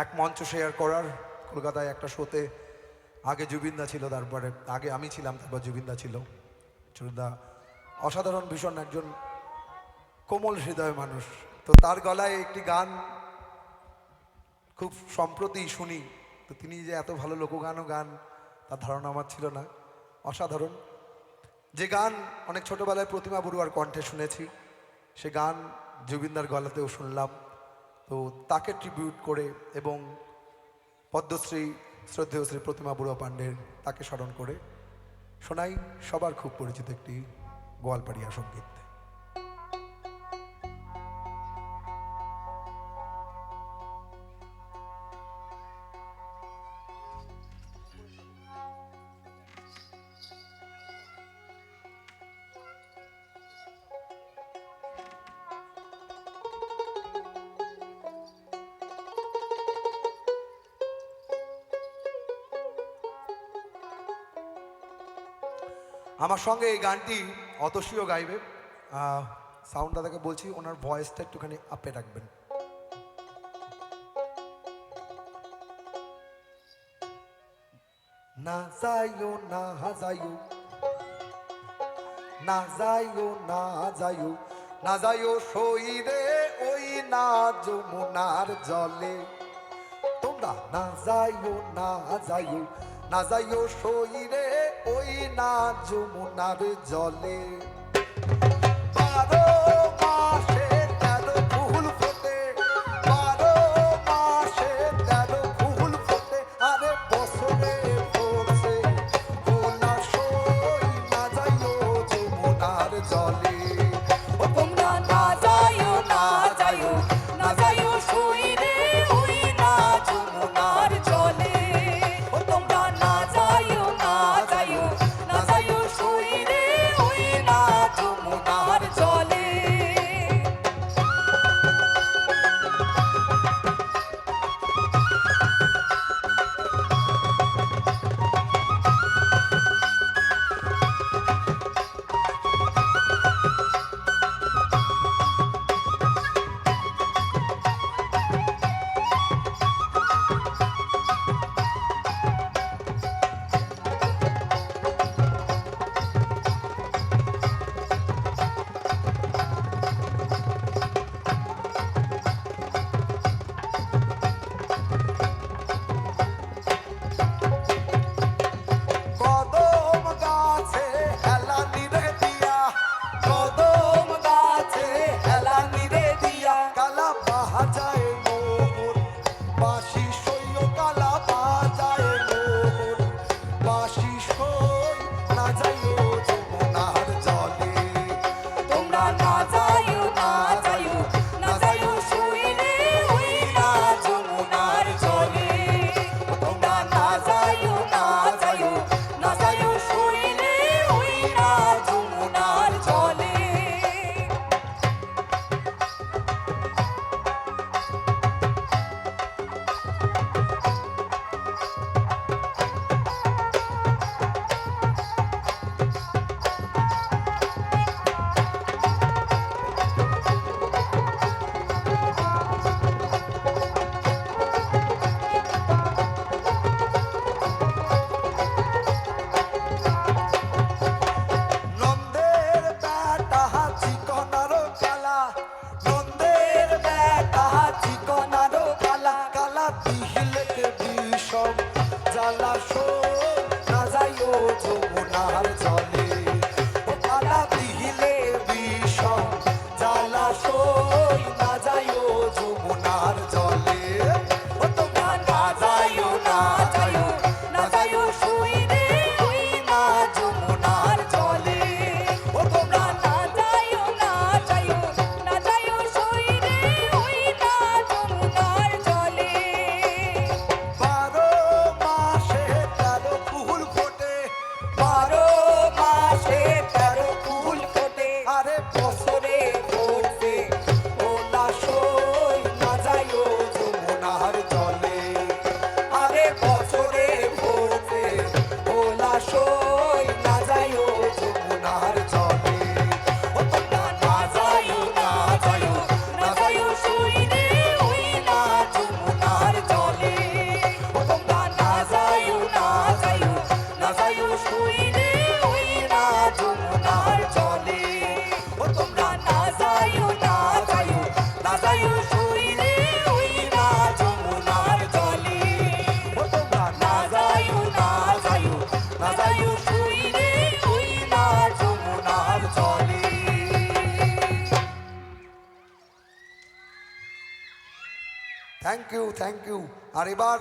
এক মঞ্চ শেয়ার করার। কলকাতায় একটা শোতে আগে জুবিনদা ছিল, তারপরে আগে আমি ছিলাম, তারপর জুবিনদা ছিল। জুবিনদা অসাধারণ ভীষণ একজন কোমল হৃদয় মানুষ। তো তার গলায় একটি গান খুব সম্প্রতি শুনি। তো তিনি যে এত ভালো লোকগানও গান তার ধারণা আমার ছিল না। অসাধারণ যে গান অনেক ছোটবেলায় প্রতিমা বড়ুয়ার কণ্ঠে শুনেছি, সে গান জুবিনদার গলাতেও শুনলাম। তো তাকে ট্রিবিউট করে এবং পদ্মশ্রী শ্রদ্ধেয় শ্রী প্রতিমা বড়ুয়া পাণ্ডের তাকে স্মরণ করে শোনাই সবার খুব পরিচিত একটি গোয়ালপাড়িয়া সঙ্গীত। আমার সঙ্গে এই গানটি অতসীও গাইবে। সাউন্ড দাদাকে বলছি ওনার ভয়েসটা একটুখানি আপে রাখবেন। না যাইও না যাইও, না যাইও না যাইও, না যাইও সইরে ওই না যমুনার জলে। তোমরা না যাইও না যাইও, না যাইও সইরে ওই না যমুনার জলে। বারো মাসে 13 ফুল ফোটে, 12 মাসে 13 ফুল ফোটে, আরে বছরে ফোটে কোনা সই, না যাইও যমুনার জলে। ও তোমরা না যাইও না যাইও, না যাইও সইরে ওই না যমুনার জলে। ও তোমরা না যাইও না যাইও, না যাইও সইরে ওই না যমুনার জলে। কদম গাছে হেলা নিরে দিয়া, কদম গাছে হেলা নিরে দিয়া, কালা বাজায় মোহন বাঁশি সইও, কালা বাজায় মোহন বাঁশি সই, না যাইও যমুনার জলে। তোমরা না যাইও না যাইও, না যাইও সইরে ওই না যমুনার জলে। তোমরা না যাইও না যাইও, না যাইও সইরে ওই না যমুনার জলে। Thank you. আর এবার